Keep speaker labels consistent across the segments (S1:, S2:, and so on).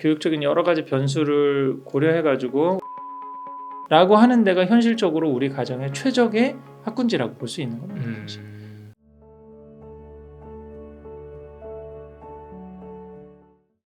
S1: 교육적인 여러 가지 변수를 고려해가지고 라고 하는 데가 현실적으로 우리 가정의 최적의 학군지라고 볼 수 있는 겁니다.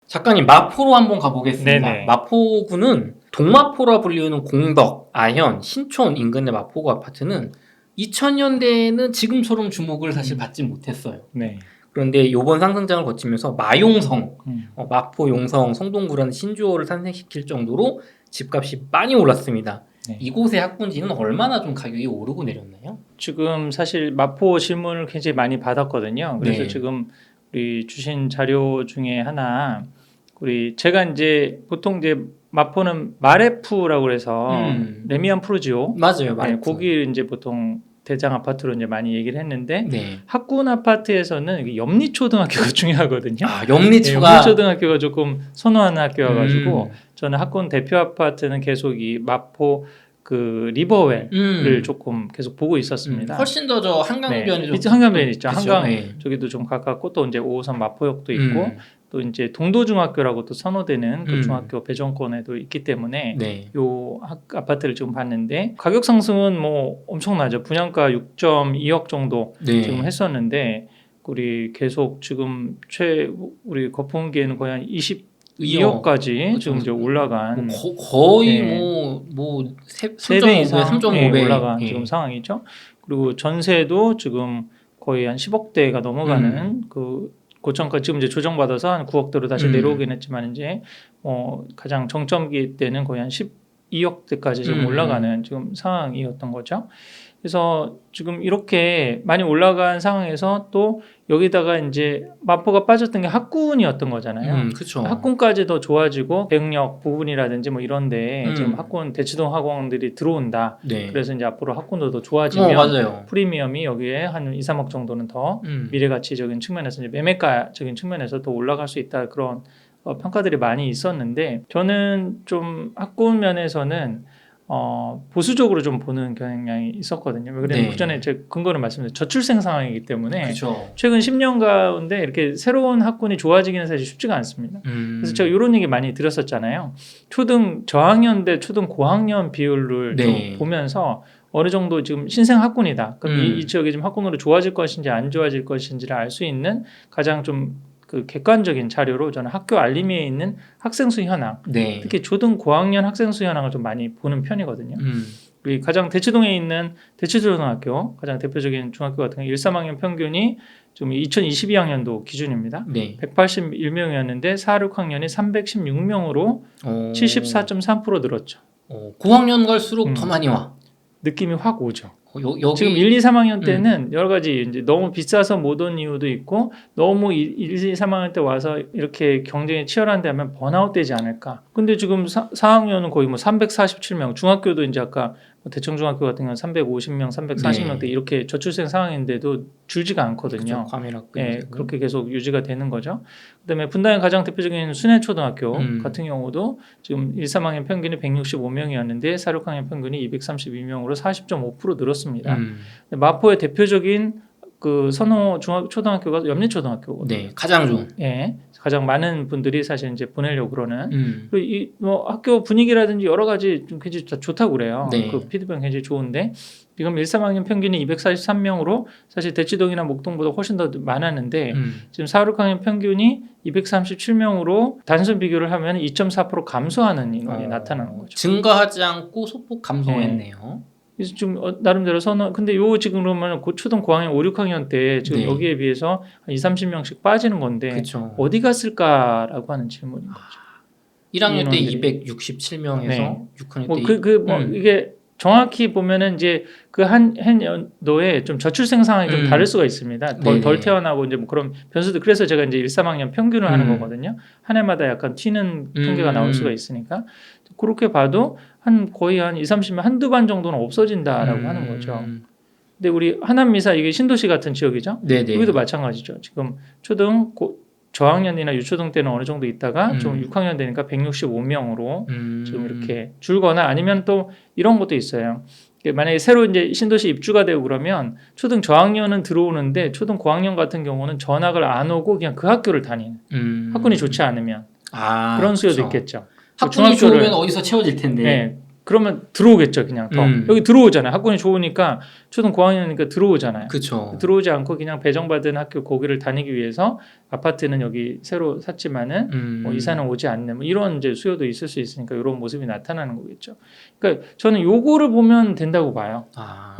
S2: 작가님, 마포로 한번 가보겠습니다.
S1: 네네.
S2: 마포구는 동마포라 불리우는 공덕, 아현, 신촌 인근의 마포구 아파트는 2000년대에는 지금처럼 주목을 사실 받지 못했어요.
S1: 네.
S2: 그런데 이번 상승장을 거치면서 마용성,
S1: 음.
S2: 마포, 용성, 성동구라는 신주어를 탄생시킬 정도로 집값이 많이 올랐습니다.
S1: 네.
S2: 이곳의 학군지는 얼마나 좀 가격이 오르고 내렸나요?
S1: 지금 사실 마포 질문을 굉장히 많이 받았거든요. 그래서
S2: 네.
S1: 지금 우리 주신 자료 중에 하나, 제가 이제 보통 이제 마포는 마레프라고 해서 레미안 푸르지오,
S2: 맞아요,
S1: 네, 거기 이제 보통 대장 아파트로 이제 많이 얘기를 했는데
S2: 네.
S1: 학군 아파트에서는 염리초등학교가 중요하거든요.
S2: 아, 염리초가
S1: 염리초등학교가 조금 선호하는 학교여가지고 저는 학군 대표 아파트는 계속 이 마포 그 리버웰을 조금 계속 보고 있었습니다.
S2: 훨씬 더 저 한강변이
S1: 좀 한강변 있죠.
S2: 그쵸?
S1: 한강
S2: 네.
S1: 저기도 좀 가깝고 또 이제 5호선 마포역도 있고 또 이제 동도중학교라고 또 선호되는 그 중학교 배정권에도 있기 때문에
S2: 네.
S1: 요 아파트를 지금 봤는데 가격 상승은 뭐 엄청나죠. 분양가 6.2억 정도
S2: 네.
S1: 지금 했었는데 우리 계속 지금 우리 거품기에는 거의 한 22억까지 지금 이제 올라간
S2: 거의
S1: 네.
S2: 뭐
S1: 3배 이상
S2: 3.5배
S1: 올라간 지금 상황이죠. 그리고 전세도 지금 거의 한 10억대가 넘어가는 그 고점까지 지금 이제 조정받아서 한 9억대로 다시 내려오긴 했지만 이제 가장 정점기 때는 거의 한 12억대까지 지금 올라가는 지금 상황이었던 거죠. 그래서 지금 이렇게 많이 올라간 상황에서 또 여기다가 이제 마포가 빠졌던 게 학군이었던 거잖아요.
S2: 그쵸.
S1: 학군까지 더 좋아지고 대응역 부분이라든지 뭐 이런데 지금 학군 대치동 학원들이 들어온다.
S2: 네.
S1: 그래서 이제 앞으로 학군도 더 좋아지면
S2: 맞아요.
S1: 프리미엄이 여기에 한 2, 3억 정도는 더 미래가치적인 측면에서 이제 매매가적인 측면에서 더 올라갈 수 있다 그런 평가들이 많이 있었는데 저는 좀 학군 면에서는 보수적으로 좀 보는 경향이 있었거든요. 왜냐하면 그 전에 제 근거를 말씀드린 저출생 상황이기 때문에
S2: 그쵸.
S1: 최근 10년 가운데 이렇게 새로운 학군이 좋아지기는 사실 쉽지가 않습니다. 그래서 제가 이런 얘기 많이 드렸었잖아요. 초등 저학년 대 초등 고학년 비율을 좀 보면서 어느 정도 지금 신생 학군이다. 그럼 이 지역이 지금 학군으로 좋아질 것인지 안 좋아질 것인지를 알 수 있는 가장 좀 그 객관적인 자료로 저는 학교 알림위에 있는 학생 수 현황, 특히 초등 고학년 학생 수 현황을 좀 많이 보는 편이거든요. 우리 가장 대치동에 있는 대치초등학교 가장 대표적인 중학교 같은 경우 1, 3학년 평균이 지금 2022학년도 기준입니다. 181명이었는데 4, 6학년이 316명으로 74.3% 늘었죠.
S2: 9학년 갈수록 더 많이 와.
S1: 느낌이 확 오죠.
S2: 여기
S1: 지금 1, 2, 3학년 때는 여러 가지 이제 너무 비싸서 못 온 이유도 있고 너무 1, 2, 3학년 때 와서 이렇게 경쟁이 치열한데 하면 번아웃 되지 않을까. 근데 지금 4학년은 거의 뭐 347명, 중학교도 이제 아까 대청중학교 같은 경우는 350명, 340명대 이렇게 저출생 상황인데도 줄지가 않거든요. 네, 그렇게 계속 유지가 되는 거죠. 그다음에 분당의 가장 대표적인 순회초등학교 같은 경우도 지금 1, 3학년 평균이 165명이었는데 4, 6학년 평균이 232명으로 40.5% 늘었습니다. 마포의 대표적인 그 선호 초등학교가 염리초등학교거든요.
S2: 네, 가장 좋은.
S1: 네, 가장 많은 분들이 사실 이제 보내려고 그러는. 그리고 뭐 학교 분위기라든지 여러 가지 좀 굉장히 좋다고 그래요. 그 피드백 굉장히 좋은데 지금 1, 3학년 평균이 243명으로 사실 대치동이나 목동보다 훨씬 더 많았는데 지금 4, 6학년 평균이 237명으로 단순 비교를 하면 2.4% 감소하는 인원이 나타나는 거죠.
S2: 증가하지 않고 소폭 감소했네요.
S1: 그래서 좀 나름대로 근데 요 지금 그러면 초등 고학년 5, 6학년 때 지금 여기에 비해서 한 2, 30명씩 빠지는 건데 어디 갔을까라고 하는 질문인 거죠.
S2: 1학년 때 267명에서 6학년 때
S1: 이게 정확히 보면은 이제 그 한 연도에 좀 저출생 상황이 좀 다를 수가 있습니다. 덜 태어나고 이제 뭐 그런 변수도 그래서 제가 이제 1, 3학년 평균을 하는 거거든요. 한 해마다 약간 튀는 통계가 나올 수가 있으니까 그렇게 봐도 거의 한 2, 30명 한두 반 정도는 없어진다라고 하는 거죠. 근데 우리 하남미사 이게 신도시 같은 지역이죠. 여기도 마찬가지죠. 지금 저학년이나 유초등 때는 어느 정도 있다가 좀 6학년 되니까 165명으로 지금 이렇게 줄거나 아니면 또 이런 것도 있어요. 만약에 새로 이제 신도시 입주가 되고 그러면 초등 저학년은 들어오는데 초등 고학년 같은 경우는 전학을 안 오고 그냥 그 학교를 다니는 학군이 좋지 않으면 그런 수요도
S2: 그쵸.
S1: 있겠죠.
S2: 학군이 좋으면 어디서 채워질 텐데.
S1: 네, 그러면 들어오겠죠, 그냥 더. 여기 들어오잖아요. 학군이 좋으니까 초등 고학년이니까 들어오잖아요.
S2: 그쵸.
S1: 들어오지 않고 그냥 배정받은 학교 거기를 다니기 위해서 아파트는 여기 새로 샀지만은 뭐 이사는 오지 않는 뭐 이런 이제 수요도 있을 수 있으니까 이런 모습이 나타나는 거겠죠. 그러니까 저는 요거를 보면 된다고 봐요.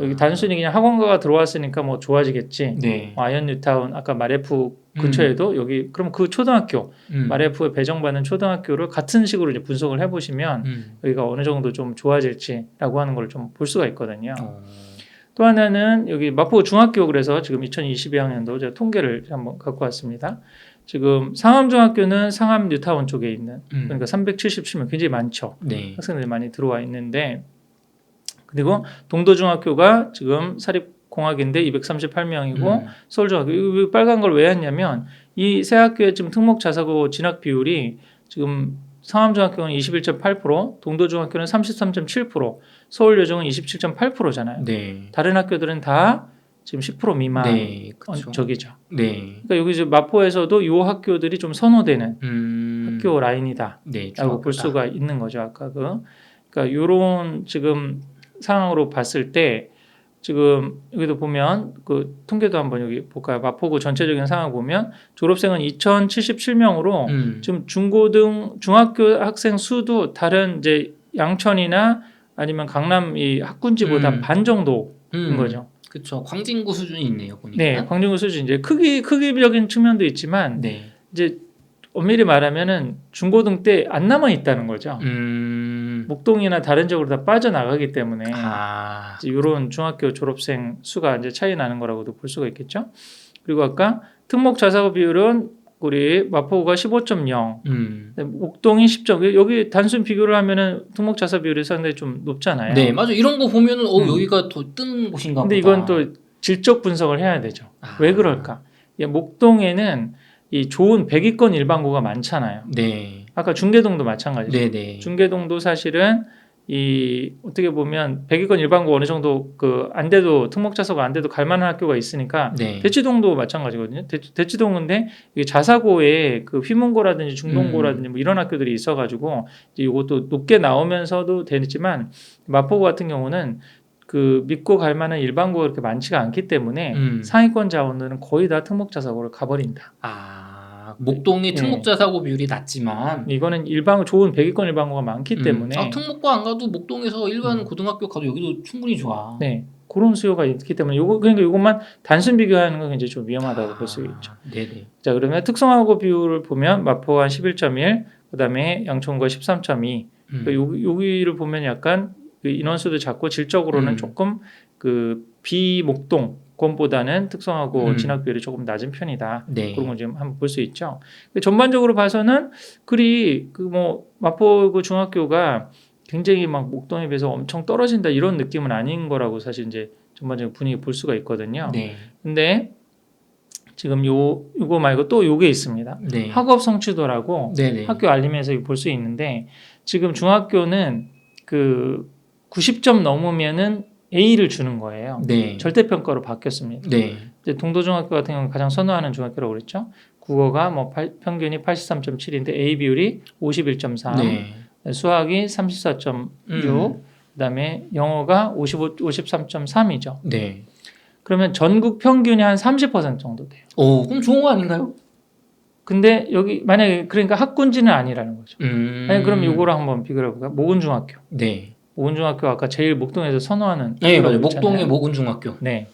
S1: 여기 단순히 그냥 학원가가 들어왔으니까 뭐 좋아지겠지.
S2: 네.
S1: 아이언 뉴타운 아까 마레프 근처에도 여기 그럼 그 초등학교 마레프에 배정받는 초등학교를 같은 식으로 이제 분석을 해보시면 여기가 어느 정도 좀 좋아질지라고 하는 걸 좀 볼 수가 있거든요. 또 하나는 여기 마포 중학교 그래서 지금 2022학년도 제가 통계를 한번 갖고 왔습니다. 지금 상암중학교는 상암 뉴타운 쪽에 있는 그러니까 377명 굉장히 많죠.
S2: 네.
S1: 학생들이 많이 들어와 있는데 그리고 동도중학교가 지금 사립공학인데 238명이고 서울중학교 이 빨간 걸 왜 했냐면 이 세 학교의 지금 특목 자사고 진학 비율이 지금 상암중학교는 21.8%, 동도중학교는 33.7%, 서울여중은 27.8%잖아요.
S2: 네.
S1: 다른 학교들은 다 지금 10% 미만
S2: 네. 그쵸.
S1: 적이죠.
S2: 네.
S1: 그러니까 여기 이제 마포에서도 이 학교들이 좀 선호되는 학교 라인이다라고
S2: 네.
S1: 볼 수가 있는 거죠. 아까 그러니까 이런 지금 상황으로 봤을 때 지금 여기도 보면 그 통계도 한번 여기 볼까요? 마포구 전체적인 상황을 보면 졸업생은 2,077명으로 지금 중고등 중학교 학생 수도 다른 이제 양천이나 아니면 강남 이 학군지보다 반 정도인 거죠.
S2: 그렇죠. 광진구 수준이 있네요, 보니까.
S1: 네, 광진구 수준 이제 크기적인 측면도 있지만
S2: 네.
S1: 이제 엄밀히 말하면은 중고등 때 안 남아 있다는 거죠. 목동이나 다른 쪽으로 다 빠져나가기 때문에 이런 중학교 졸업생 수가 이제 차이 나는 거라고도 볼 수가 있겠죠. 그리고 아까 특목 자사고 비율은 우리 마포구가 15.0, 목동이 10점. 여기 단순 비교를 하면은 특목 자사 비율이 상당히 좀 높잖아요.
S2: 네, 맞아. 이런 거 보면은 여기가 더 뜨는 곳인가 보다.
S1: 근데 이건 또 질적 분석을 해야 되죠. 왜 그럴까? 목동에는 이 좋은 100위권 일반고가 많잖아요.
S2: 네.
S1: 아까 중계동도 마찬가지죠.
S2: 네네.
S1: 중계동도 사실은 이 어떻게 보면 100위권 일반고 어느 정도 그 안 돼도 특목자사고 안 돼도 갈 만한 학교가 있으니까
S2: 네.
S1: 대치동도 마찬가지거든요. 대치동인데 이게 자사고에 그 휘문고라든지 중동고라든지 뭐 이런 학교들이 있어가지고 이제 이것도 높게 나오면서도 되지만 마포구 같은 경우는 그 믿고 갈 만한 일반고가 그렇게 많지가 않기 때문에 상위권 자원들은 거의 다 특목자사고를 가버린다.
S2: 목동이 특목자사고 비율이 낮지만
S1: 이거는 좋은 100위권 일반고가 많기 때문에
S2: 특목고 안 가도 목동에서 일반 고등학교 가도 여기도 충분히 좋아.
S1: 네, 그런 수요가 있기 때문에 그러니까 이것만 단순 비교하는 건 굉장히 좀 위험하다고 볼 수 있죠.
S2: 네네.
S1: 자, 그러면 특성화고 비율을 보면 마포가 한 11.1, 그다음에 양천구가 13.2. 여기를 보면 약간 그 인원수도 작고 질적으로는 조금 그 비목동 권보다는 특성화고 진학 비율이 조금 낮은 편이다.
S2: 네.
S1: 그런 걸 지금 한번 볼 수 있죠. 전반적으로 봐서는 그 뭐 마포구 중학교가 굉장히 막 목동에 비해서 엄청 떨어진다 이런 느낌은 아닌 거라고 사실 이제 전반적인 분위기 볼 수가 있거든요.
S2: 네.
S1: 근데 지금 요거 말고 또 요게 있습니다.
S2: 네.
S1: 학업 성취도라고
S2: 네네.
S1: 학교 알림에서 볼 수 있는데 지금 중학교는 그 90점 넘으면은 A를 주는 거예요.
S2: 네.
S1: 절대평가로 바뀌었습니다.
S2: 네.
S1: 이제 동도중학교 같은 경우는 가장 선호하는 중학교라고 그랬죠. 국어가 뭐 평균이 83.7인데 A 비율이 51.3,
S2: 네.
S1: 수학이 34.6, 그다음에 영어가 53.3이죠.
S2: 네.
S1: 그러면 전국 평균이 한 30% 정도 돼요.
S2: 그럼 좋은 거 아닌가요?
S1: 근데 여기 만약에 그러니까 학군지는 아니라는 거죠. 아니, 그럼 이거랑 한번 비교해 볼까요? 모근중학교.
S2: 네.
S1: 모근중학교 아까 제일 목동에서 선호하는
S2: 네, 맞아요. 목동의 모근중학교.
S1: 네.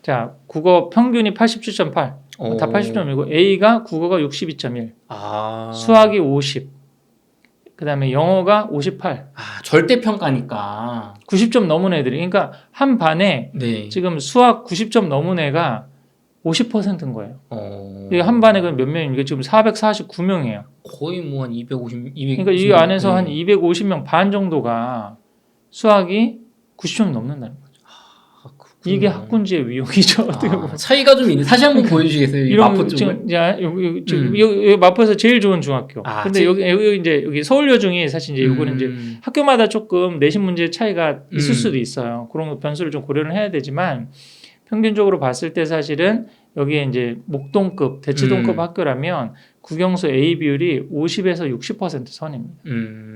S1: 자, 국어 평균이 87.8. 다 80점이고 A가 국어가 62.1. 수학이 50. 그다음에 영어가 58.
S2: 절대 평가니까.
S1: 90점 넘은 애들이. 그러니까 한 반에
S2: 네.
S1: 지금 수학 90점 넘은 애가 50%인 거예요. 이게 한 반에 몇 명입니까? 지금 449명이에요.
S2: 거의 뭐 한 250, 200.
S1: 그러니까 이 안에서 한 250명 반 정도가 수학이 90점 넘는다는 거죠. 이게 학군지의 위용이죠. 어떻게 보면.
S2: 차이가 좀 있네. 다시 한번 보여주시겠어요?
S1: 이런
S2: 마포 쪽은.
S1: 여기 마포에서 제일 좋은 중학교. 근데 여기 서울여중이 사실 이제 요거는 이제 학교마다 조금 내신 문제 차이가 있을 수도 있어요. 그런 변수를 좀 고려를 해야 되지만 평균적으로 봤을 때 사실은 여기에 이제 목동급, 대치동급 학교라면 국영수 A 비율이 50에서 60% 선입니다.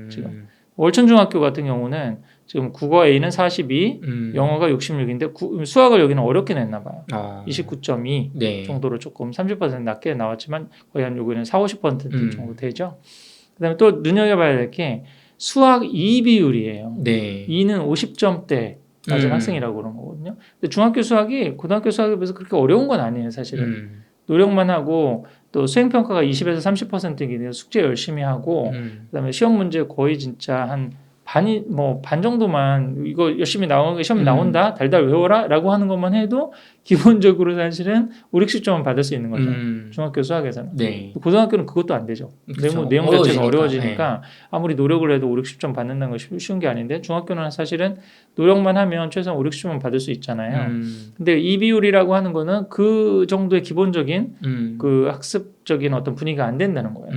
S1: 지금 월천중학교 같은 경우는 지금 국어 A는 42, 영어가 66인데 수학을 여기는 어렵게 냈나 봐요. 29.2
S2: 네.
S1: 정도로 조금 30% 낮게 나왔지만 거의 한 여기는 40-50% 정도 되죠. 그다음에 또 눈여겨봐야 될 게 수학 2 비율이에요.
S2: 네.
S1: 2는 50점대 낮은 학생이라고 그런 거거든요. 근데 중학교 수학이 고등학교 수학에 비해서 그렇게 어려운 건 아니에요, 사실은. 노력만 하고 또 수행평가가 20에서 30%이기 때문에 숙제 열심히 하고 그다음에 시험 문제 거의 진짜 한 반이 반 정도만 이거 열심히 나오는 게 시험에 나온다 달달 외워라라고 하는 것만 해도 기본적으로 사실은 5, 60점은 받을 수 있는 거죠. 중학교 수학에서는.
S2: 네.
S1: 고등학교는 그것도 안 되죠. 내용 자체가 어려워지니까 아무리 노력을 해도 5, 60점 받는다는 건 쉬운 게 아닌데 중학교는 사실은 노력만 하면 최소한 5, 60점은 받을 수 있잖아요. 근데 이 비율이라고 하는 거는 그 정도의 기본적인 그 학습적인 어떤 분위기가 안 된다는 거예요.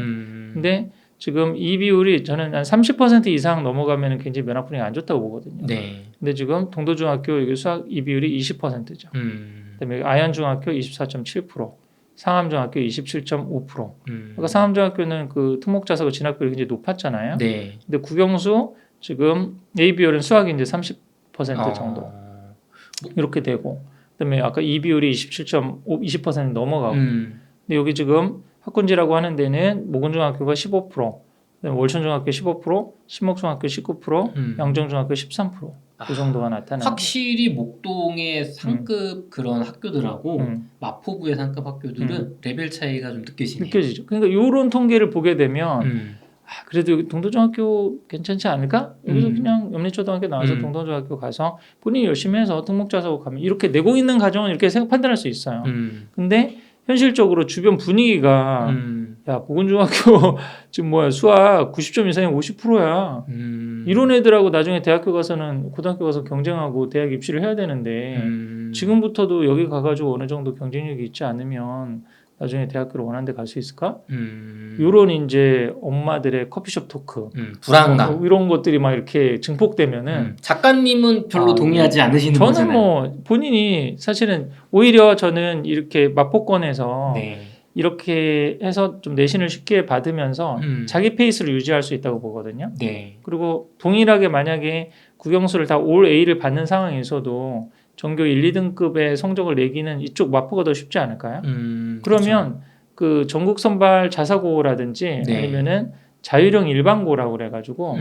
S1: 근데 지금 이 비율이 저는 한 30% 이상 넘어가면 굉장히 면학 분위기가 안 좋다고 보거든요.
S2: 네.
S1: 근데 지금 동도중학교 여기 수학 이 비율이 20%죠. 그다음에 아현중학교 24.7%, 상암중학교 27.5%. 그러니까 상암중학교는 그 특목자사고 진학비율이 굉장히 높았잖아요.
S2: 네.
S1: 근데 국영수 지금 A 비율은 수학이 이제 30% 정도 이렇게 되고, 그다음에 아까 이 비율이 20% 넘어가고. 근데 여기 지금 학군지라고 하는 데는 모근중학교가 15%, 그다음에 월천중학교 15%, 신목중학교 19%, 양정중학교 13%. 그 정도가 나타나요.
S2: 확실히 목동의 상급 그런 학교들하고 마포구의 상급 학교들은 레벨 차이가 좀 느껴지네요.
S1: 느껴지죠. 그러니까 이런 통계를 보게 되면 그래도 여기 동도중학교 괜찮지 않을까? 여기서 그냥 염리초등학교 나와서 동도중학교 가서 본인이 열심히 해서 특목자사고 가면 이렇게 내고 있는 가정은 이렇게 판단할 수 있어요. 근데 현실적으로 주변 분위기가 야 보건중학교 지금 수학 90점 이상이 50%야. 이런 애들하고 나중에 대학교 가서는 고등학교 가서 경쟁하고 대학 입시를 해야 되는데 지금부터도 여기 가가지고 어느 정도 경쟁력이 있지 않으면 나중에 대학교를 원하는 데 갈 수 있을까? 이런 이제 엄마들의 커피숍 토크,
S2: 불안감
S1: 이런 것들이 막 이렇게 증폭되면은
S2: 작가님은 별로 동의하지 않으시는
S1: 저는
S2: 거잖아요.
S1: 본인이 사실은 오히려 저는 이렇게 마포권에서
S2: 네.
S1: 이렇게 해서 좀 내신을 쉽게 받으면서 자기 페이스를 유지할 수 있다고 보거든요.
S2: 네.
S1: 그리고 동일하게 만약에 국영수를 다 올 A를 받는 상황에서도 전교 1, 2등급의 성적을 내기는 이쪽 마포가 더 쉽지 않을까요? 그러면 그 전국 선발 자사고라든지
S2: 네.
S1: 아니면은 자율형 일반고라고 그래가지고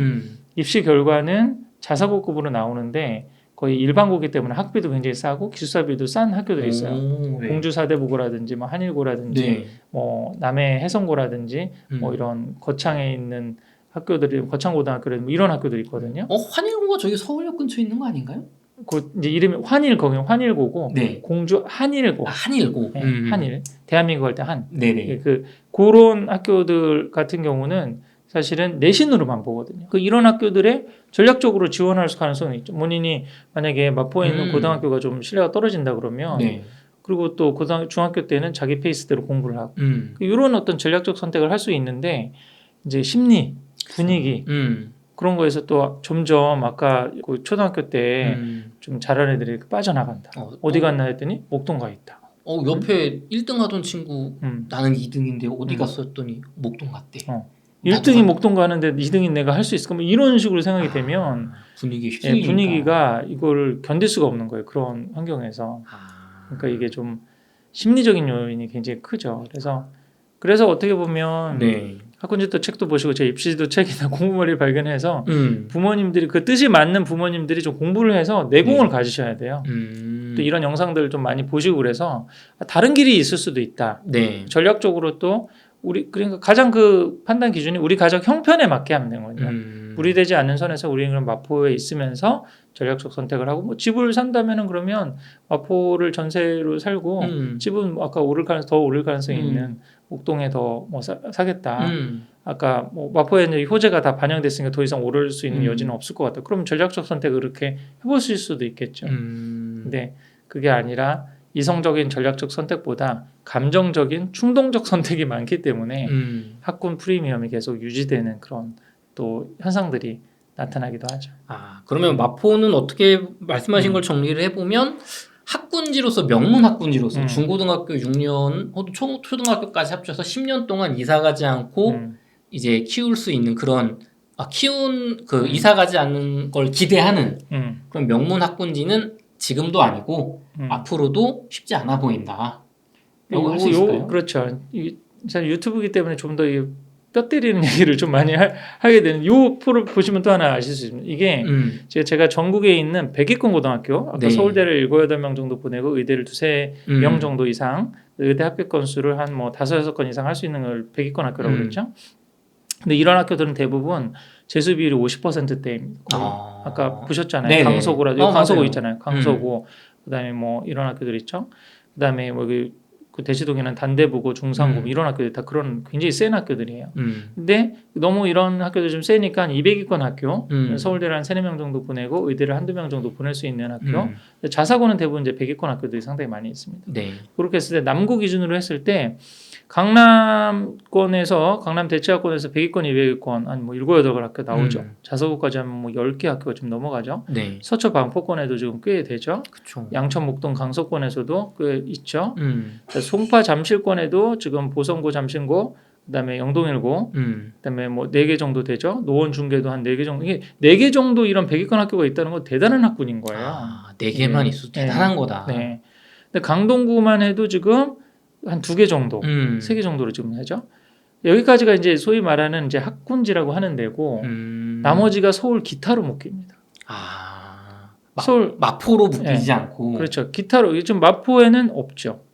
S1: 입시 결과는 자사고급으로 나오는데 거의 일반고기 때문에 학비도 굉장히 싸고 기숙사비도 싼 학교들이 있어요.
S2: 네.
S1: 공주사대부고라든지 뭐 한일고라든지
S2: 네.
S1: 뭐 남해 해성고라든지 뭐 이런 거창에 있는 학교들이 거창고등학교라든지 뭐 이런 학교들이 있거든요.
S2: 환일고가 저기 서울역 근처에 있는 거 아닌가요?
S1: 그 이제 이름이 환일고고
S2: 네.
S1: 공주 한일고.
S2: 한일고.
S1: 네, 한일. 대한민국 할 때 한.
S2: 네네.
S1: 그런 학교들 같은 경우는 사실은 내신으로만 보거든요. 이런 학교들에 전략적으로 지원할 가능성이 있죠. 본인이 만약에 마포에 있는 고등학교가 좀 신뢰가 떨어진다 그러면
S2: 네.
S1: 그리고 또 중학교 때는 자기 페이스대로 공부를 하고 이런 어떤 전략적 선택을 할 수 있는데 이제 심리, 분위기 그런 거에서 또 점점 아까 그 초등학교 때 좀 잘하는 애들이 빠져나간다. 어디 갔나 했더니 목동 가 있다.
S2: 옆에 1등 하던 친구 나는 2등인데 어디 갔어 했더니 목동 갔대.
S1: 1등이 목동 가는데 2등인 내가 할 수 있을까? 뭐 이런 식으로 생각이 되면 분위기가 이걸 견딜 수가 없는 거예요. 그런 환경에서. 그러니까 이게 좀 심리적인 요인이 굉장히 크죠. 그래서 어떻게 보면
S2: 네.
S1: 학군지도 책도 보시고 제 입시도 책이나 공부머리를 발견해서 부모님들이 그 뜻이 맞는 부모님들이 좀 공부를 해서 내공을 가지셔야 돼요. 또 이런 영상들을 좀 많이 보시고 그래서 다른 길이 있을 수도 있다.
S2: 네.
S1: 전략적으로 또 그러니까 가장 그 판단 기준이 우리 가족 형편에 맞게 하면 되는 거죠. 무리되지 않는 선에서 우리는 마포에 있으면서 전략적 선택을 하고 뭐 집을 산다면은 그러면 마포를 전세로 살고 집은 아까 더 오를 가능성이 있는 목동에 더 뭐 사겠다. 아까 뭐 마포에 이제 효제가 다 반영됐으니까 더 이상 오를 수 있는 여지는 없을 것 같다. 그럼 전략적 선택을 그렇게 해보실 수도 있겠죠. 근데 그게 아니라 이성적인 전략적 선택보다 감정적인 충동적 선택이 많기 때문에 학군 프리미엄이 계속 유지되는 그런 또 현상들이 나타나기도 하죠.
S2: 그러면 마포는 어떻게 말씀하신 걸 정리를 해보면 학군지로서 명문 학군지로서 중고등학교 6년 혹은 초등학교까지 합쳐서 10년 동안 이사 가지 않고 이제 키울 수 있는 그런 이사 가지 않는 걸 기대하는 그런 명문 학군지는 지금도 아니고 앞으로도 쉽지 않아 보인다. 라고 할 수 있을까요?
S1: 그렇죠. 사실 유튜브이기 때문에 좀 더 뼈 때리는 얘기를 좀 많이 하게 되는 요 프로 보시면 또 하나 아실 수 있습니다. 이게 제가 전국에 있는 100위권 고등학교 아까
S2: 네.
S1: 서울대를 7, 8명 정도 보내고 의대를 2-3명 정도 이상 의대 합격 건수를 한 뭐 5, 6건 이상 할 수 있는 걸 100위권 학교라고 그랬죠. 근데 이런 학교들은 대부분 재수 비율이 50%대입니다. 아까 보셨잖아요.
S2: 네네.
S1: 강서구라도 강서구
S2: 맞아요.
S1: 있잖아요. 강서구 그다음에 뭐 이런 학교들 있죠. 그다음에 뭐 그 대치동에는 단대부고 중상고 이런 학교들 다 그런 굉장히 센 학교들이에요. 근데 너무 이런 학교들 좀 세니까 200위권 학교 서울대를 한 3-4명 정도 보내고 의대를 1-2명 정도 보낼 수 있는 학교 자사고는 대부분 이제 100위권 학교들이 상당히 많이 있습니다.
S2: 네.
S1: 그렇게 했을 때 남구 기준으로 했을 때 강남권에서 강남 대치학권에서 100위권, 200위권 한 뭐 7, 8개 학교 나오죠. 자사고까지 하면 뭐 10개 학교가 좀 넘어가죠.
S2: 네.
S1: 서초 방포권에도 지금 꽤 되죠.
S2: 그쵸.
S1: 양천 목동 강서권에서도 꽤 있죠. 송파 잠실권에도 지금 보성고, 잠신고, 그다음에 영동일고, 그다음에 뭐 4개 정도 되죠. 노원 중계도 한 4개 정도. 이게 4개 정도 이런 100위권 학교가 있다는 건 대단한 학군인 거예요.
S2: 4개만 있어도 대단한 거다.
S1: 네. 근데 강동구만 해도 지금 한 2개 정도, 3개 정도로 지금 하죠. 여기까지가 이제 소위 말하는 이제 학군지라고 하는 데고 나머지가 서울 기타로 묶입니다.
S2: 서울 마포로 묶이지 않고.
S1: 그렇죠. 기타로 지금 마포에는 없죠.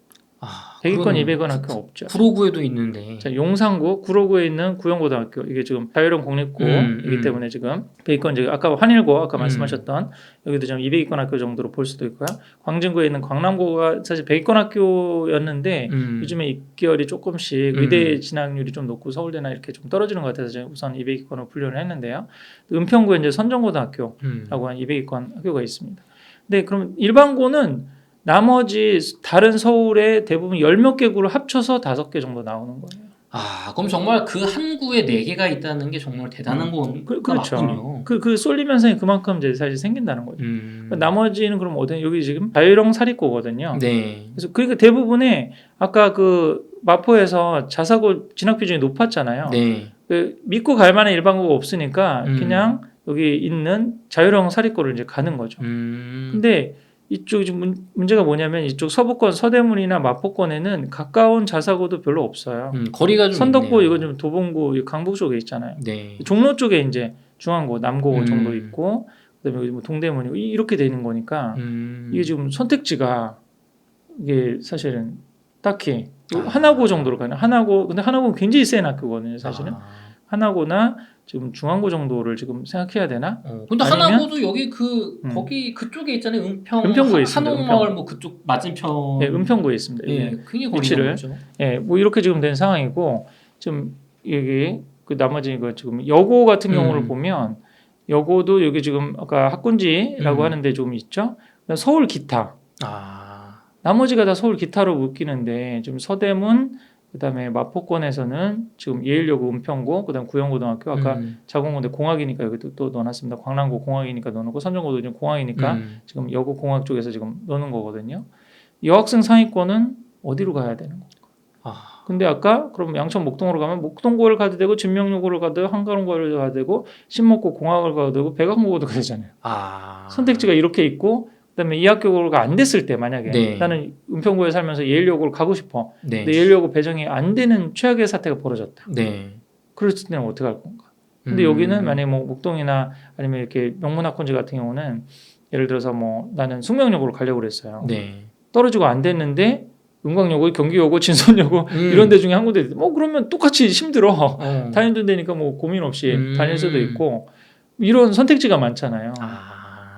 S1: 100위권, 200위권 학교 없죠.
S2: 구로구에도 있는데.
S1: 자, 용산구, 구로구에 있는 구영고등학교 이게 지금 자유형 공립고이기 때문에 지금 100위권 이제 아까 환일고 아까 말씀하셨던 여기도 좀 200위권 학교 정도로 볼 수도 있고요. 광진구에 있는 광남고가 사실 100위권 학교였는데 요즘에 입결이 조금씩 의대 진학률이 좀 높고 서울대나 이렇게 좀 떨어지는 것 같아서 우선 200위권으로 분류를 했는데요. 은평구에 이제 선정고등학교라고 한 200위권 학교가 있습니다. 근데 그럼 일반고는 나머지 다른 서울의 대부분 10몇 개 구를 합쳐서 5개 정도 나오는 거예요.
S2: 그럼 정말 그 한 구에 4개가 있다는 게 정말 대단한 건
S1: 그렇죠.
S2: 맞군요.
S1: 그 쏠림 현상이 그만큼 이제 사실 생긴다는 거죠. 나머지는 그럼 어디 여기 지금 자유형 사립고거든요.
S2: 네.
S1: 그래서 그러니까 대부분의 아까 그 마포에서 자사고 진학 비중이 높았잖아요.
S2: 네.
S1: 그 믿고 갈 만한 일반고가 없으니까 그냥 여기 있는 자유형 사립고를 이제 가는 거죠. 근데 이쪽 지금 문제가 뭐냐면 이쪽 서부권 서대문이나 마포권에는 가까운 자사고도 별로 없어요.
S2: 거리가 좀
S1: 선덕고
S2: 있네요.
S1: 이거 좀 도봉구 강북 쪽에 있잖아요.
S2: 네.
S1: 종로 쪽에 이제 중앙고 남고 정도 있고 그다음에 여기 뭐 동대문이고 이렇게 돼 있는 거니까 이게 지금 선택지가 이게 사실은 딱히 하나고 정도로 가는 하나고 근데 하나고는 굉장히 센 학교거든요. 사실은 하나고나 지금 중앙고 정도를 지금 생각해야 되나?
S2: 근데 하나고도 여기 거기 그쪽에 있잖아요.
S1: 은평구에 있습니다.
S2: 한옥마을 뭐 그쪽 맞은편.
S1: 네, 은평구에 있습니다.
S2: 굉장히
S1: 위치를. 뭐 이렇게 지금 된 상황이고 지금 여기 그 나머지 그 지금 여고 같은 경우를 보면 여고도 여기 지금 아까 학군지라고 하는데 좀 있죠. 서울 기타. 나머지가 다 서울 기타로 묶이는데 지금 서대문 그다음에 마포권에서는 지금 예일여고 은평고 그다음 구영고등학교 아까 자공고인데 공학이니까 여기 또 넣어놨습니다. 광남고 공학이니까 넣어놓고 선정고도 지금 공학이니까 지금 여고 공학 쪽에서 지금 넣는 거거든요. 여학생 상위권은 어디로 가야 되는 건가? 근데 아까 그럼 양천 목동으로 가면 목동고를 가도 되고 진명여고를 가도 되고 한가론고를 가도 되고 신목고 공학을 가도 되고 백악고도 가도 되잖아요. 선택지가 이렇게 있고 그다음에 이 학교가 안 됐을 때 만약에 나는 은평구에 살면서 예일여고를 가고 싶어. 근데 예일여고 배정이 안 되는 최악의 사태가 벌어졌다. 그랬을 때는 어떻게 할 건가? 근데 여기는 만약에 뭐 목동이나 아니면 이렇게 명문학군지 같은 경우는 예를 들어서 뭐 나는 숙명여고를 가려고 그랬어요. 떨어지고 안 됐는데 은광여고, 경기여고, 진선여고 이런 데 중에 한 군데 뭐 그러면 똑같이 힘들어. 다니던 데니까 뭐 고민 없이 다닐 수도 있고 이런 선택지가 많잖아요.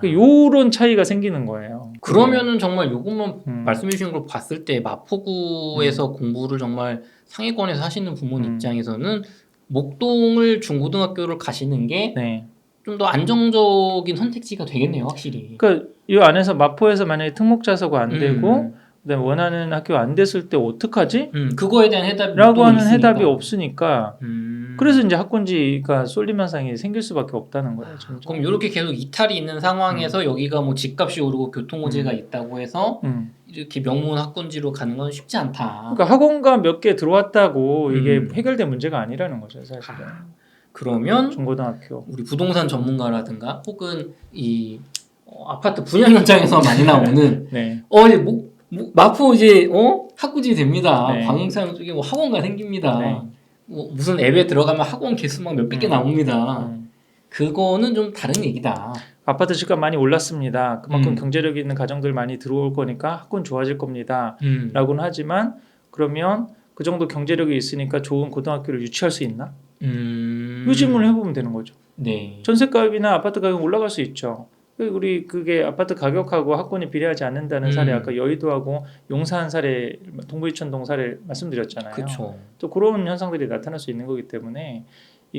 S1: 요런 차이가 생기는 거예요.
S2: 그러면은 정말 요것만 말씀해 주신 걸 봤을 때 마포구에서 공부를 정말 상위권에서 하시는 부모님 입장에서는 목동을 중고등학교를 가시는 게 좀 더 안정적인 선택지가 되겠네요, 확실히.
S1: 그러니까 이 안에서 마포에서 만약에 특목자사고 안 되고 그다음에 원하는 학교 안 됐을 때 어떡하지?
S2: 그거에 대한 해답이
S1: 라고 하는
S2: 있으니까.
S1: 해답이 없으니까 그래서 이제 학군지가 쏠림 현상이 생길 수밖에 없다는 거예요.
S2: 그럼 이렇게 계속 이탈이 있는 상황에서 여기가 뭐 집값이 오르고 교통호재가 있다고 해서 이렇게 명문 학군지로 가는 건 쉽지 않다.
S1: 그러니까 학원가 몇 개 들어왔다고 이게 해결된 문제가 아니라는 거죠, 사실은.
S2: 그러면
S1: 중고등학교
S2: 우리 부동산 전문가라든가 혹은 이 아파트 분양 현장에서 많이 나오는
S1: 네.
S2: 이제 마포 이제 학군지 됩니다.
S1: 네.
S2: 광흥창 쪽에 뭐 학원가 생깁니다.
S1: 네.
S2: 뭐 무슨 앱에 들어가면 학원 개수 막 몇백 개 나옵니다. 그거는 좀 다른 얘기다.
S1: 아파트 집값 많이 올랐습니다. 그만큼 경제력 있는 가정들 많이 들어올 거니까 학군 좋아질 겁니다. 라고는 하지만 그러면 그 정도 경제력이 있으니까 좋은 고등학교를 유치할 수 있나? 이 질문을 해보면 되는 거죠.
S2: 네.
S1: 전세값이나 아파트 가격 올라갈 수 있죠. 우리 그게 아파트 가격하고 학군이 비례하지 않는다는 사례 아까 여의도하고 용산 사례, 동부이천동 사례 말씀드렸잖아요.
S2: 그쵸.
S1: 또 그런 현상들이 나타날 수 있는 거기 때문에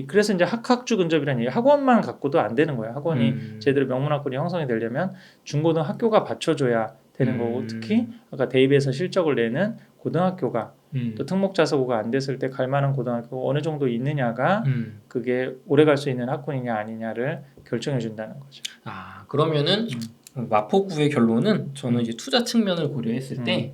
S1: 그래서 이제 학학주 근접이라는 얘기, 학원만 갖고도 안 되는 거예요. 학원이 제대로 명문학군이 형성이 되려면 중고등학교가 받쳐줘야 되는 거고 특히 아까 대입에서 실적을 내는 고등학교가 또 특목자사고가 안 됐을 때 갈 만한 고등학교가 어느 정도 있느냐가 그게 오래 갈 수 있는 학군이냐 아니냐를 결정해 준다는 거죠.
S2: 그러면은 마포구의 결론은 저는 이제 투자 측면을 고려했을 때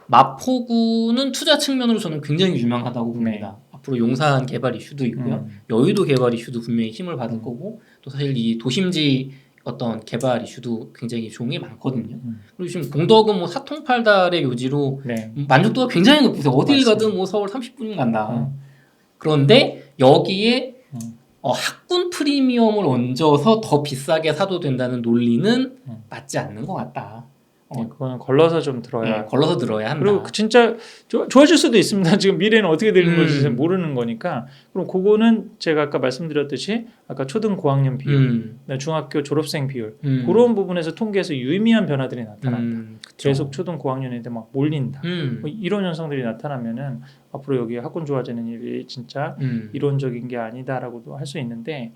S2: 마포구는 투자 측면으로 저는 굉장히 유명하다고 봅니다. 앞으로 용산 개발 이슈도 있고요. 여의도 개발 이슈도 분명히 힘을 받을 거고 또 사실 이 도심지 어떤 개발 이슈도 굉장히 종이 많거든요. 그리고 지금 공덕은 뭐 사통팔달의 요지로 만족도가 굉장히 높으세요. 어딜 가든 뭐 서울 30분이면 간다. 그런데 여기에 학군 프리미엄을 얹어서 더 비싸게 사도 된다는 논리는 맞지 않는 것 같다.
S1: 그거는 걸러서 좀 들어야.
S2: 걸러서 들어야 한다.
S1: 그리고 진짜 좋아질 수도 있습니다. 지금 미래는 어떻게 되는 건지 모르는 거니까. 그럼 그거는 제가 아까 말씀드렸듯이 아까 초등 고학년 비율, 중학교 졸업생 비율 그런 부분에서 통계에서 유의미한 변화들이 나타난다. 계속 초등 고학년인데 막 몰린다. 뭐 이런 현상들이 나타나면은 앞으로 여기 학군 좋아지는 일이 진짜 이론적인 게 아니다라고도 할 수 있는데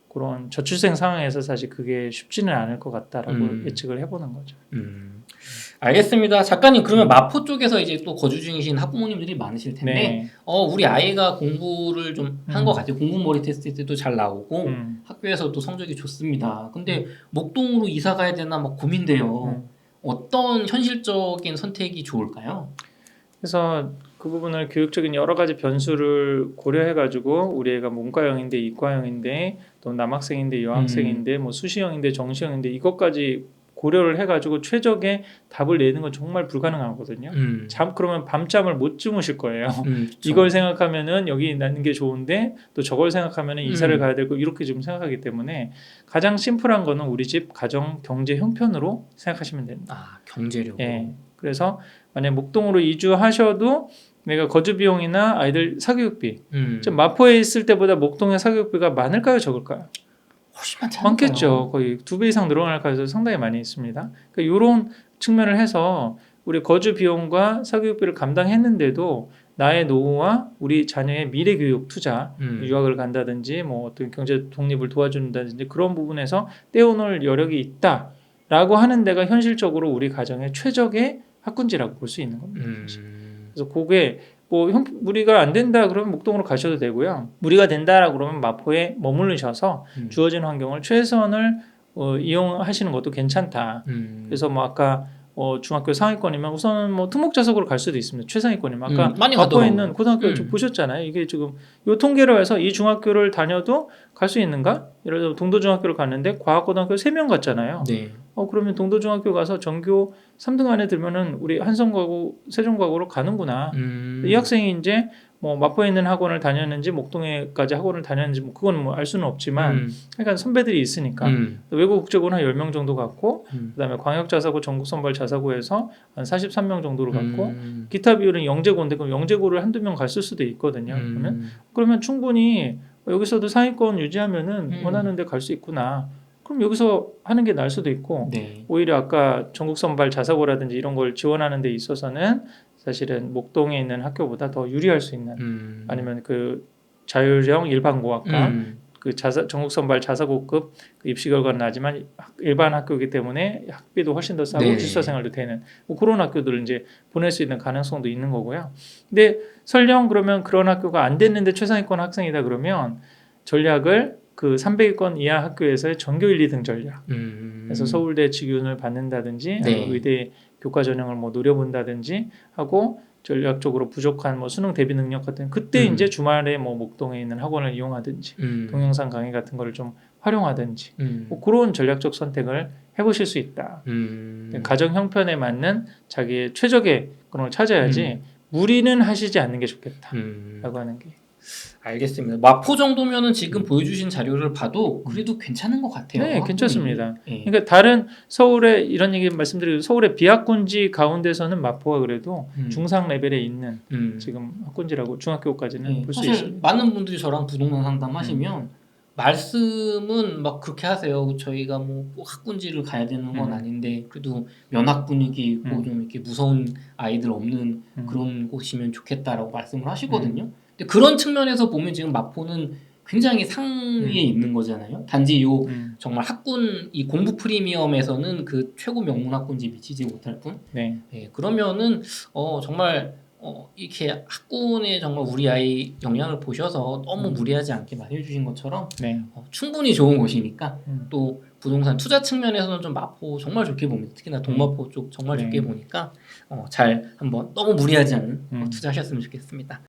S1: 그런 저출생 상황에서 사실 그게 쉽지는 않을 것 같다라고 예측을 해보는 거죠.
S2: 알겠습니다. 작가님 그러면 마포 쪽에서 이제 또 거주 중이신 학부모님들이 많으실 텐데 우리 아이가 공부를 좀 한 것 같아요. 공부머리 테스트 때도 잘 나오고 학교에서도 성적이 좋습니다. 근데 목동으로 이사 가야 되나 막 고민돼요. 어떤 현실적인 선택이 좋을까요?
S1: 그래서 그 부분을 교육적인 여러 가지 변수를 고려해가지고 우리 애가 문과형인데 이과형인데 또 남학생인데 여학생인데 뭐 수시형인데 정시형인데 이것까지 고려를 해가지고 최적의 답을 내는 건 정말 불가능하거든요. 그러면 밤잠을 못 주무실 거예요. 이걸 생각하면은 여기 있는 게 좋은데 또 저걸 생각하면은 이사를 가야 되고 이렇게 지금 생각하기 때문에 가장 심플한 거는 우리 집 가정 경제 형편으로 생각하시면 됩니다.
S2: 경제력.
S1: 그래서 만약 목동으로 이주하셔도 내가 거주 비용이나 아이들 사교육비 좀 마포에 있을 때보다 목동의 사교육비가 많을까요, 적을까요?
S2: 훨씬 많지 않을까요?
S1: 많겠죠. 거의 2배 이상 늘어날 가능성이 상당히 많이 있습니다. 그러니까 이런 측면을 해서 우리 거주 비용과 사교육비를 감당했는데도 나의 노후와 우리 자녀의 미래 교육 투자, 유학을 간다든지 뭐 어떤 경제 독립을 도와준다든지 그런 부분에서 떼어놓을 여력이 있다라고 하는 데가 현실적으로 우리 가정의 최적의 학군지라고 볼 수 있는 겁니다. 그래서 그게 뭐 무리가 안 된다 그러면 목동으로 가셔도 되고요. 무리가 된다라고 그러면 마포에 머무르셔서 주어진 환경을 최선을 이용하시는 것도 괜찮다. 그래서 뭐 아까 중학교 상위권이면 우선은 뭐 특목자석으로 갈 수도 있습니다. 최상위권이면 아까 마포에 있는 고등학교 좀 보셨잖아요. 이게 지금 요 통계로 해서 이 중학교를 다녀도 갈 수 있는가? 예를 들어 동도중학교를 갔는데 과학고등학교 3명 갔잖아요. 그러면 동도중학교 가서 전교 3등 안에 들면은 우리 한성과고 세종과고로 가는구나. 이 학생이 이제 뭐 마포에 있는 학원을 다녔는지 목동에까지 학원을 다녔는지 뭐 그건 뭐 알 수는 없지만 그러니까 선배들이 있으니까 외고 국제고는 한 10명 정도 갔고 그다음에 광역자사고 전국선발 자사고에서 한 43명 정도로 갔고 기타 비율은 영재고인데 그럼 영재고를 한두 명 갔을 수도 있거든요. 그러면 충분히 여기서도 상위권 유지하면은 원하는 데 갈 수 있구나. 그럼 여기서 하는 게 나을 수도 있고 오히려 아까 전국선발 자사고라든지 이런 걸 지원하는 데 있어서는 사실은 목동에 있는 학교보다 더 유리할 수 있는 아니면 그 자율형 일반고학과 그 전국 선발 자사고급 그 입시 결과는 나지만 일반 학교이기 때문에 학비도 훨씬 더 싸고
S2: 네.
S1: 기숙사 생활도 되는 뭐 그런 학교들을 이제 보낼 수 있는 가능성도 있는 거고요. 근데 설령 그러면 그런 학교가 안 됐는데 최상위권 학생이다 그러면 전략을 그 300위권 이하 학교에서의 전교 1, 2등 전략. 그래서 서울대 직윤을 받는다든지
S2: 네.
S1: 아니면 의대 교과 전형을 뭐 노려본다든지 하고 전략적으로 부족한 뭐 수능 대비 능력 같은 그때 이제 주말에 뭐 목동에 있는 학원을 이용하든지 동영상 강의 같은 거를 좀 활용하든지 뭐 그런 전략적 선택을 해보실 수 있다. 가정 형편에 맞는 자기의 최적의 그런 걸 찾아야지 무리는 하시지 않는 게 좋겠다라고 하는 게.
S2: 알겠습니다. 마포 정도면은 지금 보여주신 자료를 봐도 그래도 괜찮은 것 같아요.
S1: 네, 괜찮습니다.
S2: 네.
S1: 그러니까 다른 서울의 이런 얘기 말씀드리고 서울의 비학군지 가운데서는 마포가 그래도 중상 레벨에 있는 지금 학군지라고 중학교까지는 볼 수
S2: 사실
S1: 있습니다.
S2: 많은 분들이 저랑 부동산 상담하시면 말씀은 막 그렇게 하세요. 저희가 뭐 꼭 학군지를 가야 되는 건 아닌데 그래도 면학 분위기 있고 좀 이렇게 무서운 아이들 없는 그런 곳이면 좋겠다라고 말씀을 하시거든요. 근데 그런 측면에서 보면 지금 마포는 굉장히 상위에 있는 거잖아요. 단지 요 정말 학군 이 공부 프리미엄에서는 그 최고 명문 학군지 미치지 못할 뿐.
S1: 네.
S2: 네, 그러면은 정말 이렇게 학군에 정말 우리 아이 영향을 보셔서 너무 무리하지 않게 말해주신 것처럼
S1: 네.
S2: 충분히 좋은 곳이니까 또 부동산 투자 측면에서는 좀 마포 정말 좋게 봅니다. 특히나 동마포 쪽 정말
S1: 네.
S2: 좋게 보니까 잘 한번 너무 무리하지 않는 투자하셨으면 좋겠습니다.